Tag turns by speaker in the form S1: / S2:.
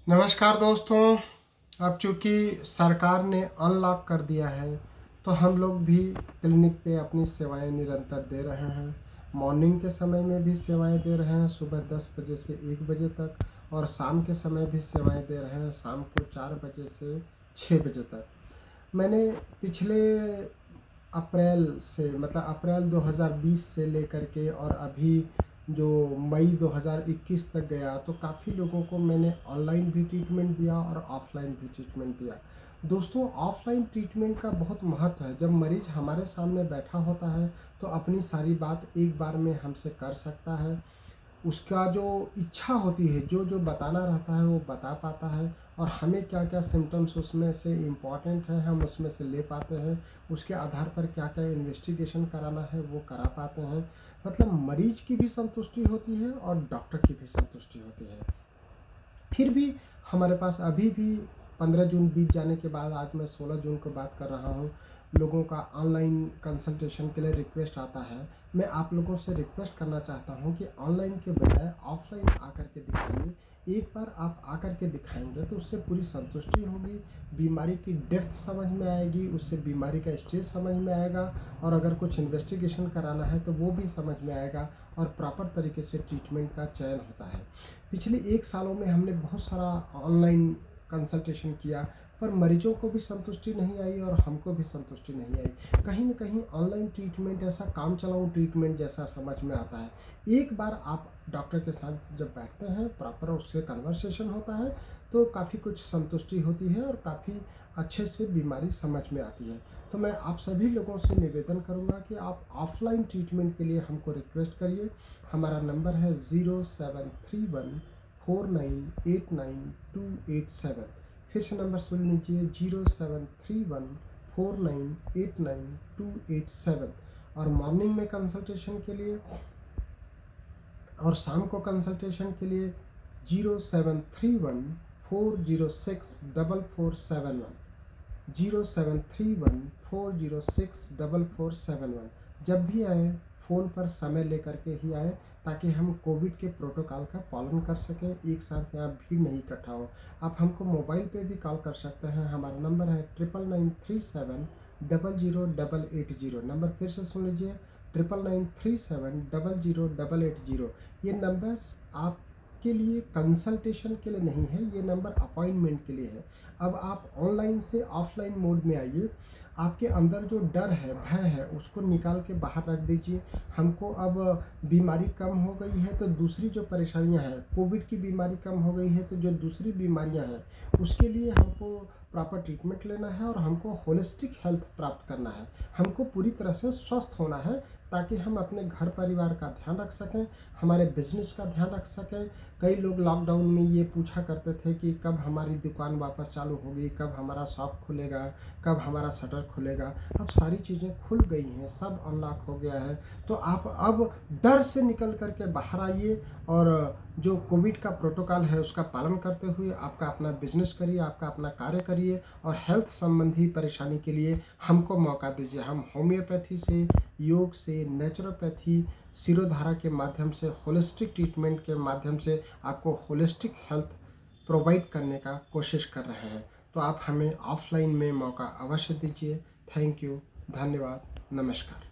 S1: नमस्कार दोस्तों। अब चूँकि सरकार ने अनलॉक कर दिया है तो हम लोग भी क्लिनिक पे अपनी सेवाएं निरंतर दे रहे हैं। मॉर्निंग के समय में भी सेवाएं दे रहे हैं, सुबह 10 बजे से 1 बजे तक, और शाम के समय भी सेवाएं दे रहे हैं, शाम को 4 बजे से 6 बजे तक। मैंने पिछले अप्रैल से मतलब अप्रैल 2020 से लेकर के और अभी जो मई 2021 तक गया तो काफ़ी लोगों को मैंने ऑनलाइन भी ट्रीटमेंट दिया और ऑफलाइन भी ट्रीटमेंट दिया। दोस्तों, ऑफलाइन ट्रीटमेंट का बहुत महत्व है। जब मरीज हमारे सामने बैठा होता है तो अपनी सारी बात एक बार में हमसे कर सकता है। उसका जो इच्छा होती है, जो जो बताना रहता है वो बता पाता है, और हमें क्या क्या सिम्टम्स उसमें से इम्पॉर्टेंट है हम उसमें से ले पाते हैं। उसके आधार पर क्या क्या इन्वेस्टिगेशन कराना है वो करा पाते हैं। मतलब मरीज की भी संतुष्टि होती है और डॉक्टर की भी संतुष्टि होती है। फिर भी हमारे पास अभी भी 15 जून बीत जाने के बाद, आज मैं 16 जून को बात कर रहा हूँ, लोगों का ऑनलाइन कंसल्टेशन के लिए रिक्वेस्ट आता है। मैं आप लोगों से रिक्वेस्ट करना चाहता हूँ कि ऑनलाइन के बजाय ऑफलाइन आकर के दिखाइए। एक बार आप आकर के दिखाएंगे तो उससे पूरी संतुष्टि होगी, बीमारी की डेप्थ समझ में आएगी, उससे बीमारी का स्टेज समझ में आएगा, और अगर कुछ इन्वेस्टिगेशन कराना है तो वो भी समझ में आएगा, और प्रॉपर तरीके से ट्रीटमेंट का चयन होता है। पिछले 1 सालों में हमने बहुत सारा ऑनलाइन कंसल्टेशन किया, पर मरीजों को भी संतुष्टि नहीं आई और हमको भी संतुष्टि नहीं आई। कहीं न कहीं ऑनलाइन ट्रीटमेंट ऐसा काम चलाऊ ट्रीटमेंट जैसा समझ में आता है। एक बार आप डॉक्टर के साथ जब बैठते हैं, प्रॉपर उससे कन्वर्सेशन होता है, तो काफ़ी कुछ संतुष्टि होती है और काफ़ी अच्छे से बीमारी समझ में आती है। तो मैं आप सभी लोगों से निवेदन करूँगा कि आप ऑफलाइन ट्रीटमेंट के लिए हमको रिक्वेस्ट करिए। हमारा नंबर है 07314989 287। फिर से नंबर सुन लीजिए, 07314989 287। और मॉर्निंग में कंसल्टेशन के लिए और शाम को कंसल्टेशन के लिए 0731 406 4471। 0731 406 4471। जब भी आए फ़ोन पर समय लेकर के ही आए, ताकि हम कोविड के प्रोटोकॉल का पालन कर सकें, एक साथ यहाँ भीड़ नहीं इकट्ठा हो। आप हमको मोबाइल पे भी कॉल कर सकते हैं। हमारा नंबर है 9993700880। नंबर फिर से सुन लीजिए, 9993700880। ये नंबर्स आपके लिए कंसल्टेशन के लिए नहीं है, ये नंबर अपॉइंटमेंट के लिए है। अब आप ऑनलाइन से ऑफलाइन मोड में आइए। आपके अंदर जो डर है, भय है, उसको निकाल के बाहर रख दीजिए। हमको अब बीमारी कम हो गई है तो दूसरी जो परेशानियां हैं, कोविड की बीमारी कम हो गई है तो जो दूसरी बीमारियां हैं उसके लिए हमको प्रॉपर ट्रीटमेंट लेना है, और हमको होलिस्टिक हेल्थ प्राप्त करना है। हमको पूरी तरह से स्वस्थ होना है, ताकि हम अपने घर परिवार का ध्यान रख सकें, हमारे बिजनेस का ध्यान रख सकें। कई लोग लॉकडाउन में ये पूछा करते थे कि कब हमारी दुकान वापस चालू होगी, कब हमारा शॉप खुलेगा, कब हमारा शटर खुलेगा। अब सारी चीज़ें खुल गई हैं, सब अनलॉक हो गया है। तो आप अब डर से निकल कर के बाहर आइए, और जो कोविड का प्रोटोकॉल है उसका पालन करते हुए आपका अपना बिजनेस करिए, आपका अपना कार्य करिए, और हेल्थ संबंधी परेशानी के लिए हमको मौका दीजिए। हम होम्योपैथी से, योग से, नेचुरोपैथी, शिरोधारा के माध्यम से, होलिस्टिक ट्रीटमेंट के माध्यम से आपको होलिस्टिक हेल्थ प्रोवाइड करने का कोशिश कर रहे हैं। तो आप हमें ऑफलाइन में मौका अवश्य दीजिए। थैंक यू, धन्यवाद, नमस्कार।